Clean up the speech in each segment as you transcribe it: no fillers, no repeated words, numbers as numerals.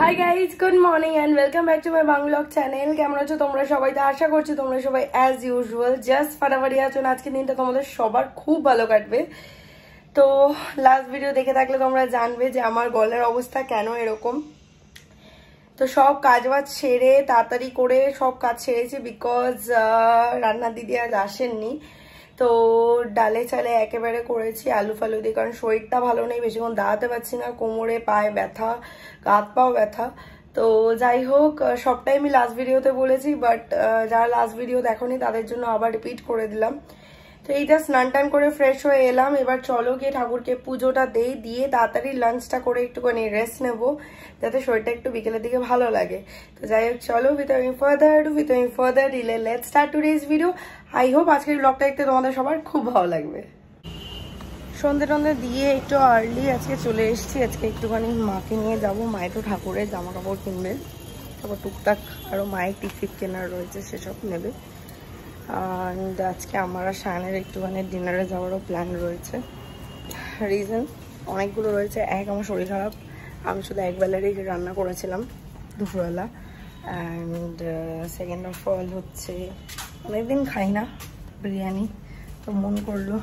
High guys, good morning and welcome back to my vlog channel. কেমন আছো তোমরা সবাই? তো আশা করছি তোমরা সবাই অ্যাজ ইউজুয়াল জাস্ট ফাটাফাটি আছো। আজকের দিনটা তোমাদের সবার খুব ভালো কাটবে। তো লাস্ট ভিডিও দেখে থাকলে তোমরা জানবে যে আমার গলার অবস্থা কেন এরকম। তো সব কাজ বাজ সেরে তাড়াতাড়ি করে সব কাজ সেরেছি, বিকজ রান্নার দিদি আজ আসেননি। তো ডালে চালে একেবারে করেছি আলু ফালু দিয়ে, কারণ শরীরটা ভালো নেই, বেশিক্ষণ দাঁড়াতে পারছি না, কোমরে পায়ে ব্যথা, হাত পাও ব্যথা। তো যাই হোক, সবটাই আমি লাস্ট ভিডিওতে বলেছি, বাট যারা লাস্ট ভিডিও দেখোনি তাদের জন্য আবার রিপিট করে দিলাম। তো এইটা স্নান টান করে ফ্রেশ হয়ে এলাম। এবার চলো গিয়ে ঠাকুরকে পুজোটা দিয়ে তাড়াতাড়ি লাঞ্চটা করে একটুখানি রেস্ট নেবো, যাতে শরীরটা একটু বিকেলের দিকে ভালো লাগে। তো যাই হোক, চলো without further delay let's start today's video. I hope আজকের ব্লগটা দেখতে তোমাদের সবার খুব ভালো লাগবে। সন্ধে টন্ধে দিয়ে একটু আর্লি আজকে চলে এসেছি। আজকে একটুখানি মাকে নিয়ে যাবো, মা একটু ঠাকুরের জামা কাপড় কিনবে, তারপর টুকটাক আরও মায়ের টিফিন কেনার রয়েছে, সেসব নেবে। আর আজকে আমার আর সায়নের একটুখানি ডিনারে যাওয়ারও প্ল্যান রয়েছে। রিজন অনেকগুলো রয়েছে। এক, আমার শরীর খারাপ, আমি শুধু একবেলারই রান্না করেছিলাম দুপুরবেলা। অ্যান্ড সেকেন্ড অফ অল হচ্ছে অনেকদিন খাই না বিরিয়ানি, তো মন করলো,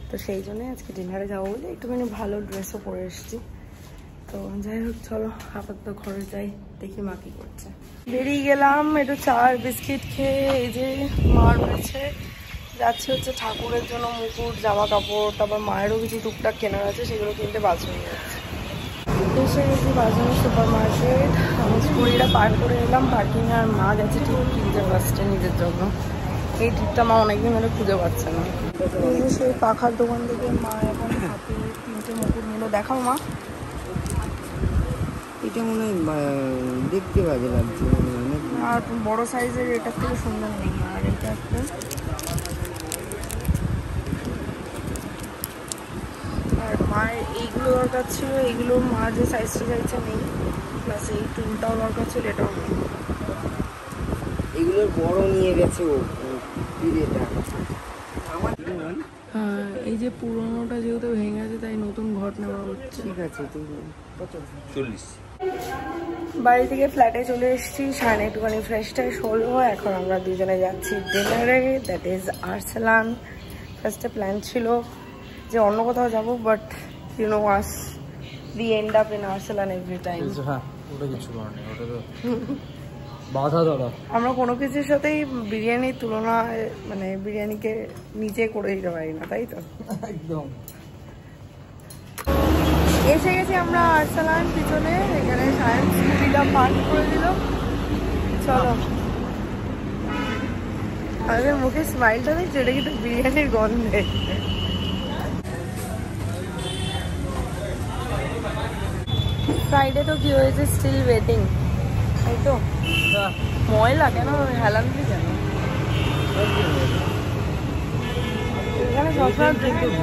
তো সেই জন্যে আজকে ডিনারে যাবো বলে একটুখানি ভালো ড্রেসও পরে এসেছি। তো যাই হোক, চলো আপাতত ঘরে যাই, দেখি মা কি করছে। বেরিয়ে গেলাম একটু চা আর বিস্কিট খেয়ে। এই যে মা রয়েছে, যাচ্ছে হচ্ছে ঠাকুরের জন্য মুকুট, জামা কাপড়, তারপর মায়েরও কিছু টুকটাক কেনার আছে, সেগুলো কিনতে বাজারে যাচ্ছে। এসে গেছি বাজারে সুপার মার্কেট। আমি স্কুলটা পার করে এলাম পার্কিং, আর মা গেছে ঠিক কিনতে ফার্স্টে নিজের জন্য। এই ট্রিপটা মা অনেকদিন ধরে খুঁজে পাচ্ছে না। সেই পাখার দোকান থেকে মা এখন হাতে 3টে মুকুট নিল। দেখাও মা। এটা মনে হয় দেখতে বাজে লাগছে, আর বড় সাইজের এটার থেকে সুন্দর নেই। আর এটা একটা, আর মায়ের এইগুলো দরকার ছিল, এইগুলো মা যে সাইজটা চাইছে নেই, প্লাস এই টুলটাও দরকার ছিল, এটাও নেই। এগুলোর বড় নিয়ে গেছে ও পিড়েটা। আমার হ্যাঁ, এই যে পুরোনোটা যেহেতু ভেঙে গেছে, তাই নতুন ঘট নেওয়া হচ্ছে। ঠিক আছে, তুমি 40। বাড়ি থেকে ফ্ল্যাটে চলে এসেছি, সাড়ে একটুখানি ফ্রেশ ট্রেশ হলো। এখন আমরা দুজনে যাচ্ছি ডিনারে, দ্যাট ইজ আর্সেলান। ফার্স্টে প্ল্যান ছিল যে অন্য কোথাও যাবো, but you know us, we end up in Arsalan every time. হ্যাঁ, ওটা কিছু মানে ওটা তো বাধা ধরা। আমরা কোনো কিছুর সাথেই বিরিয়ানির তুলনা, মানে বিরিয়ানিকে নিচে করে দিতে পারি না, তাই তো? একদম। এসে গেছি আমরা আর্সেলান পিছনে। এখানে সায়েন্স স্কুটিটা পার্ক করে দিল। চলো, আমাদের মুখে স্মাইলটা দেখছি, এটা কিন্তু বিরিয়ানির গন্ধে। ফ্রাইডে তো কি হয়েছে, স্টিল ওয়েটিং, তাই তো? ময়লা কেন, হেলান দিয়ে কেন? এখানে সবসময়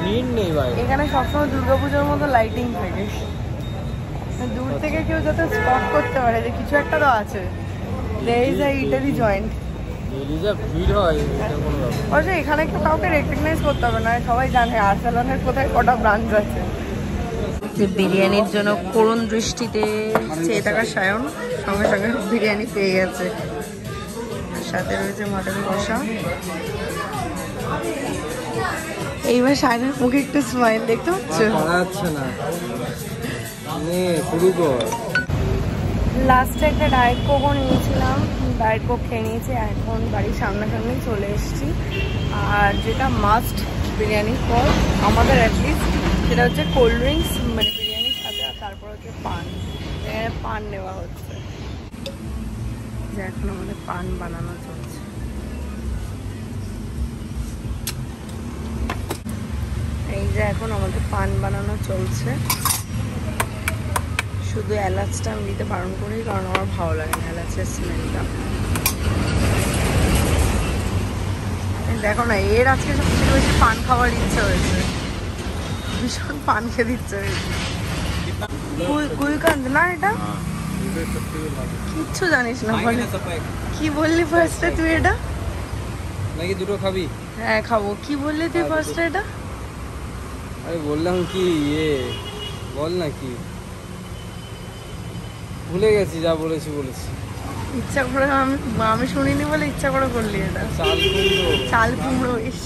ভিড় নেই ভাই, এখানে সবসময় দুর্গাপুজোর মতো লাইটিং থাকে, দূর থেকে কেউ যাতে স্পট করতে পারে যে কিছু একটা তো আছে। ইটালি জয়েন্ট ভিড় হয়, অবশ্য এখানে একটু কাউকে রেকগনাইজ করতে হবে না, সবাই জানে আর্সেলানের কোথায় কটা ব্রাঞ্চ আছে। বিরিয়ানির জন্য করুণ দৃষ্টিতে চেয়ে থাকা সায়ন সঙ্গে সঙ্গে বিরিয়ানি পেয়ে গেছে। সাথে রয়েছে মটন কষা। এইবার সায়নের মুখে একটু স্মাইল দেখতে পাচ্ছ? না শুরু কর। লাস্টে একটা ডায়েট কোকও নিয়েছিলাম, ডায়েট কোক খেয়ে নিয়েছি। এখন বাড়ির সামনাসামনি চলে এসেছি। আর যেটা মাস্ট বিরিয়ানির পর আমাদের অ্যাটলিস্ট, সেটা হচ্ছে কোল্ড ড্রিঙ্কস, মানে বিরিয়ানির সাথে। আর তারপর হচ্ছে পান, এখানে পান নেওয়া হচ্ছে। যে এখন আমাদের পান বানানো চলছে। এই যে এখন আমাদের পান বানানো চলছে। শুধু এলাচটা আমি দিতে বারণ করি, কারণ আমার ভালো লাগে না এলাচের স্মেলটা। দেখো না, এর আজকে সবচেয়ে বেশি পান খাওয়ার ইচ্ছে হয়েছে, ভীষণ পান খেতে ইচ্ছে হয়েছে। গুলকান্দ না, এটা কিচ্ছু জানিস না। কি বললি ফার্স্টে তুই? এটা নাকি দুটো খাবি? হ্যাঁ খাবো। কি বললি তুই ফার্স্টে? এটা আমি বললাম কি, বল না কি। ভুলে গেছি যা বলেছি। ইচ্ছা করে আমি শুনিনি বলে ইচ্ছা করে করলি এটা। চাল কুমড়ো। চাল কুমড়ো, ইস